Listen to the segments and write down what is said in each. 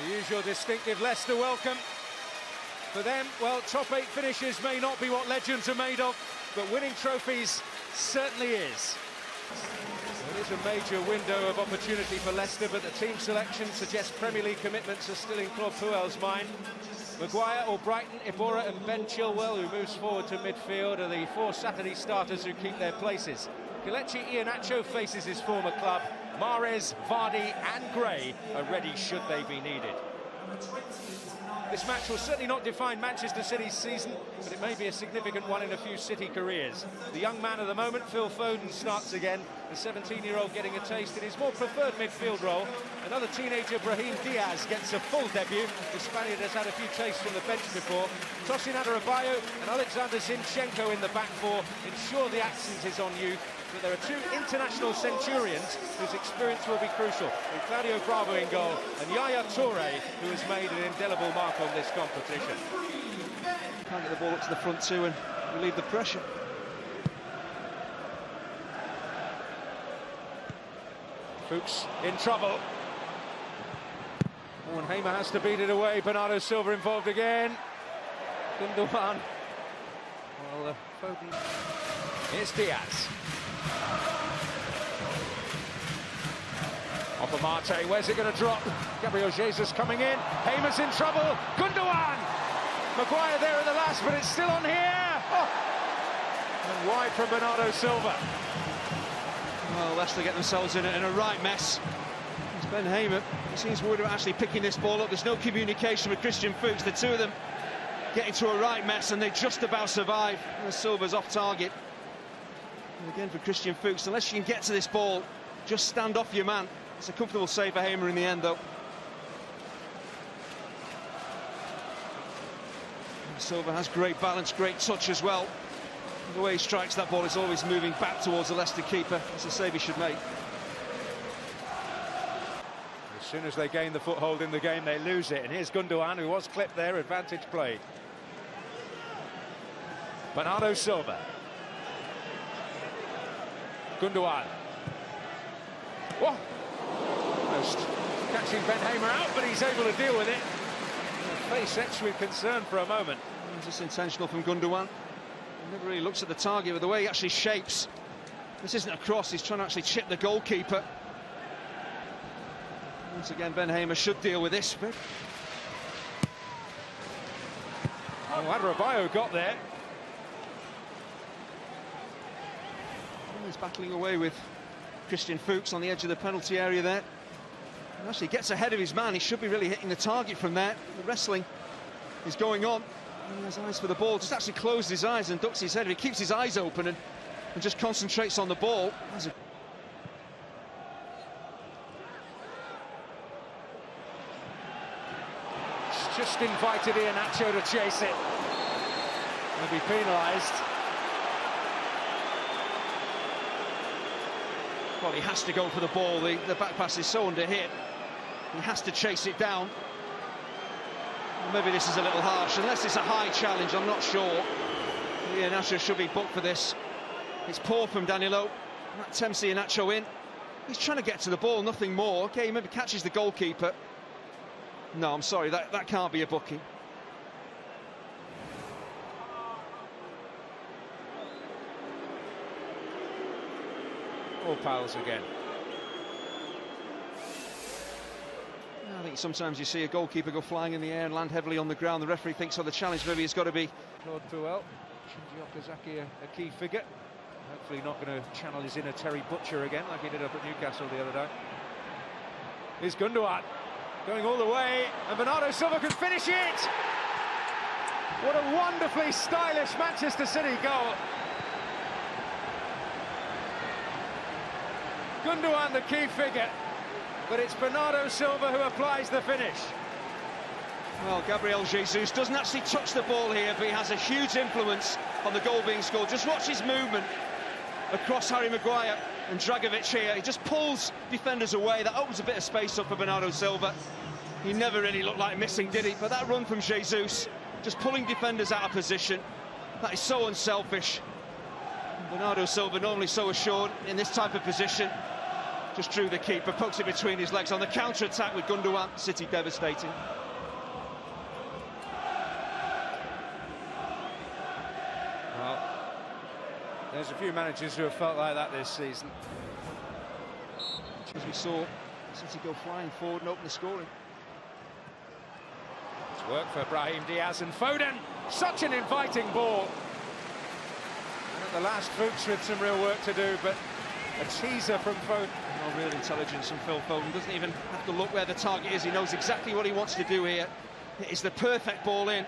The usual distinctive Leicester welcome. For them, well, top 8 finishes may not be what legends are made of, but winning trophies certainly is. It is a major window of opportunity for Leicester, but the team selection suggests Premier League commitments are still in Claude Puel's mind. Maguire, Albrighton, Iborra and Ben Chilwell, who moves forward to midfield, are the 4 Saturday starters who keep their places. Kelechi Iheanacho faces his former club. Mahrez, Vardy and Gray are ready should they be needed. This match will certainly not define Manchester City's season, but it may be a significant one in a few City careers. The young man of the moment, Phil Foden, starts again. The 17-year-old getting a taste in his more preferred midfield role. Another teenager, Brahim Diaz, gets a full debut. The Spaniard has had a few tastes from the bench before. Tosin Adarabioyo and Alexander Zinchenko in the back four ensure the accent is on youth. But there are 2 international centurions whose experience will be crucial, with Claudio Bravo in goal and Yaya Toure, who has made an indelible mark on this competition. Can't get the ball up to the front too and relieve the pressure. Fuchs in trouble. Oh, and Hamer has to beat it away. Bernardo Silva involved again. Gundogan. Well, Foden. Here's Diaz. Off of Marte, where's it going to drop? Gabriel Jesus coming in, Hamer's in trouble, Gundogan! Maguire there at the last, but it's still on here! Oh. And wide from Bernardo Silva. Well, Leicester get themselves in a right mess. It's Ben Hamer. He seems worried about actually picking this ball up. There's no communication with Christian Fuchs. The two of them get into a right mess and they just about survive. And Silva's off target. And again for Christian Fuchs, unless you can get to this ball, just stand off your man. It's a comfortable save for Hamer in the end, though. And Silva has great balance, great touch as well. And the way he strikes that ball is always moving back towards the Leicester keeper. It's a save he should make. As soon as they gain the foothold in the game, they lose it. And here's Gundogan, who was clipped there, advantage play. Bernardo Silva. Gundogan. Whoa! Almost catching Ben Hamer out, but he's able to deal with it. The face etched with concern for a moment. It's just intentional from Gundogan. He never really looks at the target, but the way he actually shapes. This isn't a cross, he's trying to actually chip the goalkeeper. Once again, Ben Hamer should deal with this. But... oh, Adarabioyo got there. He's battling away with Christian Fuchs on the edge of the penalty area there. And actually gets ahead of his man. He should be really hitting the target from there. The wrestling is going on. And he has eyes for the ball. Just actually closes his eyes and ducks his head. If he keeps his eyes open and just concentrates on the ball. Just invited Iheanacho to chase it. He'll be penalised. Well, he has to go for the ball. The back pass is so under hit. He has to chase it down. Maybe this is a little harsh. Unless it's a high challenge, I'm not sure. Iheanacho should be booked for this. It's poor from Danilo. That tempts Iheanacho in. He's trying to get to the ball, nothing more. Okay, he maybe catches the goalkeeper. No, I'm sorry, that can't be a booking. All pals again. I think sometimes you see a goalkeeper go flying in the air and land heavily on the ground. The referee thinks, oh, the challenge maybe has got to be. Claude Puel, Shinji Okazaki a key figure. Hopefully not going to channel his inner Terry Butcher again like he did up at Newcastle the other day. Here's Gundogan going all the way, and Bernardo Silva can finish it! What a wonderfully stylish Manchester City goal! Gundogan the key figure, but it's Bernardo Silva who applies the finish. Well, Gabriel Jesus doesn't actually touch the ball here, but he has a huge influence on the goal being scored. Just watch his movement across Harry Maguire and Dragovic here. He just pulls defenders away. That opens a bit of space up for Bernardo Silva. He never really looked like missing, did he? But that run from Jesus, just pulling defenders out of position, that is so unselfish. Bernardo Silva normally so assured in this type of position. Just drew the keeper, pokes it between his legs on the counter-attack with Gundogan. City devastating. Well, there's a few managers who have felt like that this season. As we saw City go flying forward and open the scoring. It's work for Brahim Diaz and Foden. Such an inviting ball. And at the last, Fuchs with some real work to do, but a teaser from Foden. Oh, real intelligence from Phil Foden. Doesn't even have to look where the target is. He knows exactly what he wants to do here. It is the perfect ball in.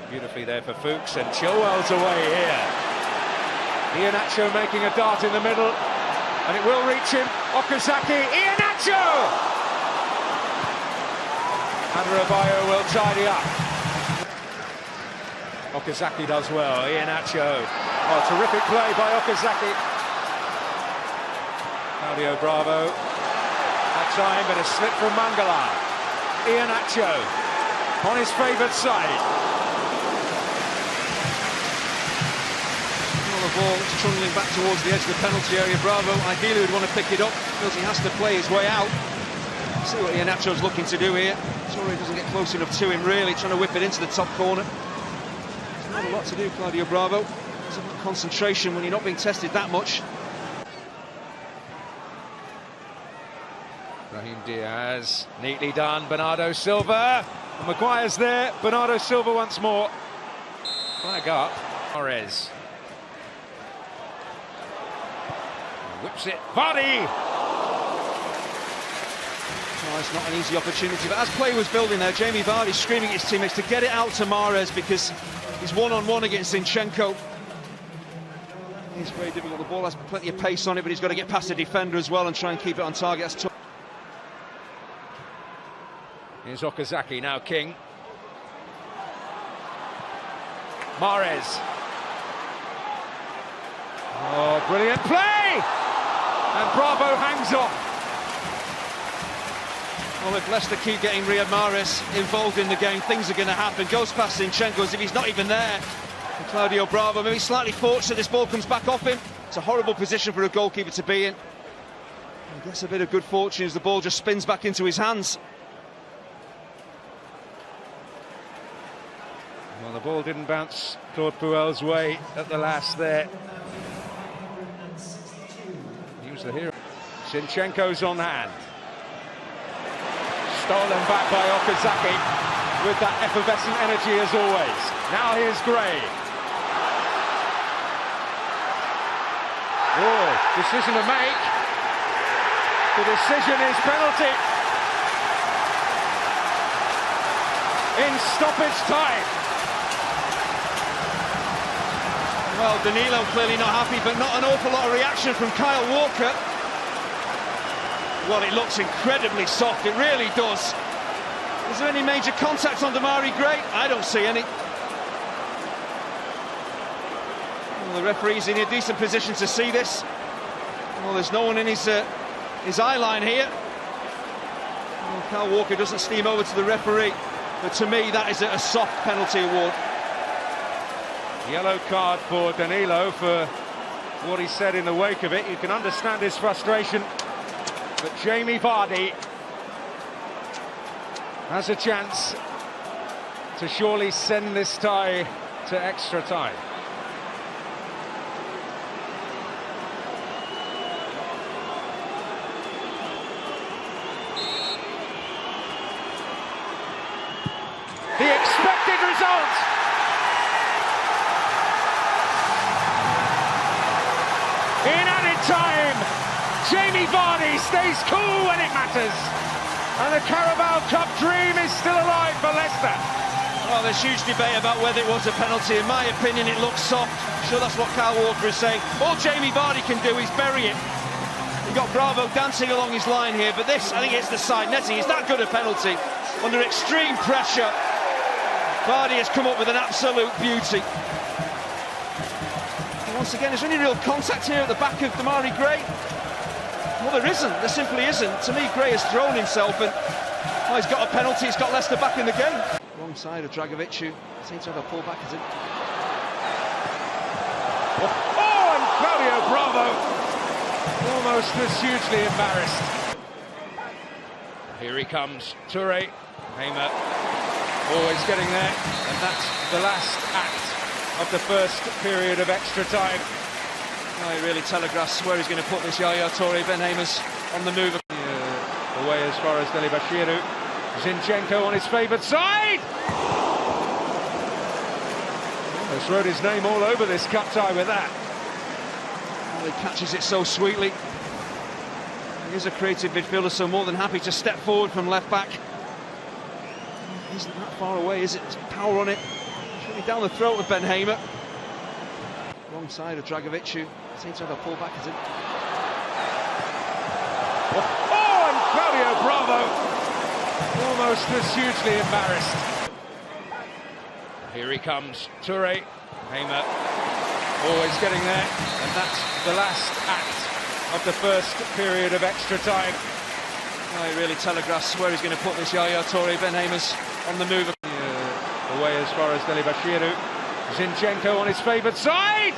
Beautifully there for Fuchs, and Chilwell's away here. Iheanacho making a dart in the middle, and it will reach him. Okazaki, Iheanacho! Adebayo will tidy up. Okazaki does well, Iheanacho. Oh, terrific play by Okazaki. Claudio Bravo. That time, but a slip from Mangala. Iheanacho on his favoured side. The ball trundling back towards the edge of the penalty area. Bravo ideally would want to pick it up. Feels he has to play his way out. See what Iheanacho's looking to do here. Sorry, doesn't get close enough to him really, trying to whip it into the top corner. There's not a lot to do, Claudio Bravo. It's about concentration when you're not being tested that much. Brahim Diaz, neatly done. Bernardo Silva. And Maguire's there. Bernardo Silva once more. Flag up. Torres. Whips it. Vardy! Oh, it's not an easy opportunity, but as play was building there, Jamie Vardy screaming at his teammates to get it out to Mahrez because he's one-on-one against Zinchenko. It's very difficult. The ball has plenty of pace on it, but he's got to get past the defender as well and try and keep it on target. That's tough. Here's Okazaki, now King. Mahrez. Oh, brilliant play! And Bravo hangs on. Well, if Leicester keep getting Riyad Mahrez involved in the game, things are going to happen. Goes past Zinchenko as if he's not even there. And Claudio Bravo, maybe slightly fortunate this ball comes back off him. It's a horrible position for a goalkeeper to be in. He gets a bit of good fortune as the ball just spins back into his hands. Well, the ball didn't bounce Claude Puel's way at the last there. He was the hero. Zinchenko's on hand. Stolen back by Okazaki with that effervescent energy as always. Now here's Gray. Oh, decision to make. The decision is penalty. In stoppage time. Well, Danilo clearly not happy, but not an awful lot of reaction from Kyle Walker. Well, it looks incredibly soft, it really does. Is there any major contact on Demarai Gray? I don't see any. Well, the referee's in a decent position to see this. Well, there's no one in his eye line here. Well, Kyle Walker doesn't steam over to the referee, but to me that is a soft penalty award. Yellow card for Danilo for what he said in the wake of it. You can understand his frustration. But Jamie Vardy has a chance to surely send this tie to extra time. The expected result! In added time, Jamie Vardy stays cool when it matters. And the Carabao Cup dream is still alive for Leicester. Well, there's huge debate about whether it was a penalty. In my opinion, it looks soft. I'm sure that's what Kyle Walker is saying. All Jamie Vardy can do is bury it. You've got Bravo dancing along his line here, but this, I think it's the side netting. Is that good a penalty? Under extreme pressure, Vardy has come up with an absolute beauty. And once again, is there any real contact here at the back of Demarai Gray? Well, there isn't. There simply isn't. To me, Gray has thrown himself, and well, he's got a penalty. He's got Leicester back in the game. Wrong side of Dragovic, who seems to have a pull back at him. Oh, and Claudio Bravo Almost was hugely embarrassed. Here he comes, Toure, Hamer, always getting there, and that's the last act of the first period of extra time. Oh, he really telegraphs where he's going to put this Yaya Toure. Ben Hamer's on the move. Away as far as Delibashiru. Zinchenko on his favoured side! Almost wrote his name all over this cup tie with that. Well, he catches it so sweetly. He is a creative midfielder, so more than happy to step forward from left back. He isn't that far away, is it? There's power on it. Should be down the throat of Ben Hamer. Wrong side of Dragovic, who seems to have a pull back as him. Oh, and Claudio Bravo almost was hugely embarrassed. Here he comes, Toure, Hamer, always getting there, and that's the last act of the first period of extra time. Oh, he really telegraphs where he's going to put this Yaya Toure. Ben Hamer's on the move. Away as far as Delibashiru. Zinchenko on his favoured side!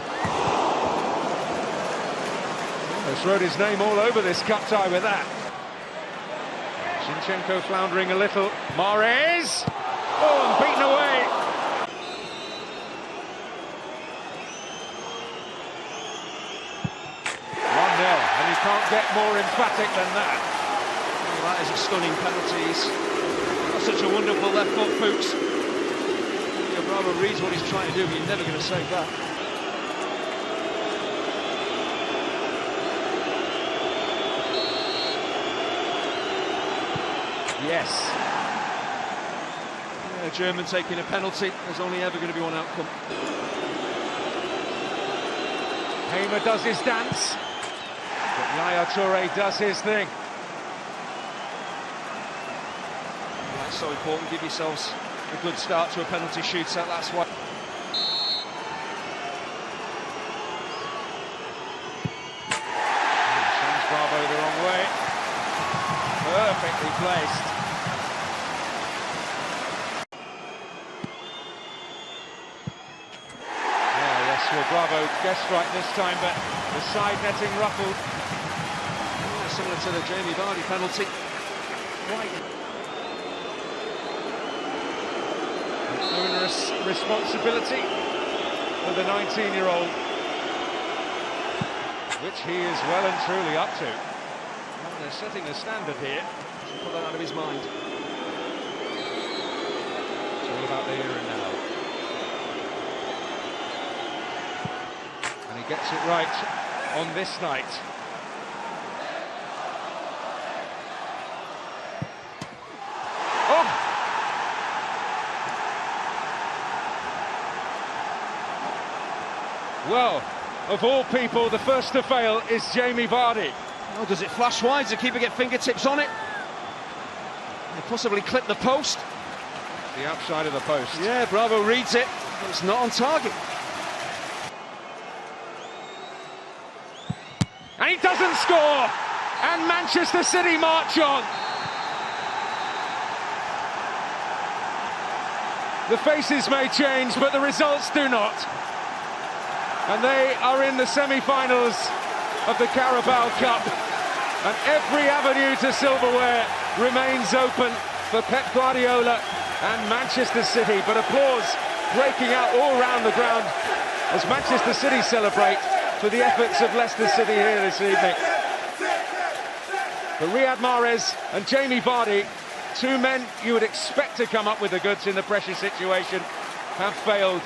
Almost wrote his name all over this cup tie with that. Zinchenko floundering a little. Mahrez! Oh, and beaten away! And you can't get more emphatic than that. Well, that is a stunning penalty. He's got such a wonderful left foot, Fuchs. Bravo reads what he's trying to do, but you're never going to save that. Yes. Yeah, a German taking a penalty. There's only ever going to be one outcome. Hamer does his dance. But Yaya Toure does his thing. That's so important. Give yourselves a good start to a penalty shootout. That's why. Sends Bravo the wrong way. Perfectly placed. Yes, well, Bravo guessed right this time, but the side netting ruffled. Similar to the Jamie Vardy penalty. Right. An onerous responsibility for the 19-year-old, which he is well and truly up to. Well, they're setting a standard here. Should put that out of his mind. It's all about the here and now. And he gets it right on this night. Oh! Well, of all people, the first to fail is Jamie Vardy. Oh, does it flash wide? Does the keeper get fingertips on it? Could possibly clip the post. The outside of the post. Yeah, Bravo reads it, but it's not on target. And he doesn't score! And Manchester City march on! The faces may change, but the results do not. And they are in the semi-finals of the Carabao Cup. And every avenue to silverware remains open for Pep Guardiola and Manchester City. But applause breaking out all round the ground as Manchester City celebrate for the efforts of Leicester City here this evening. But Riyad Mahrez and Jamie Vardy, two men you would expect to come up with the goods in the pressure situation, have failed.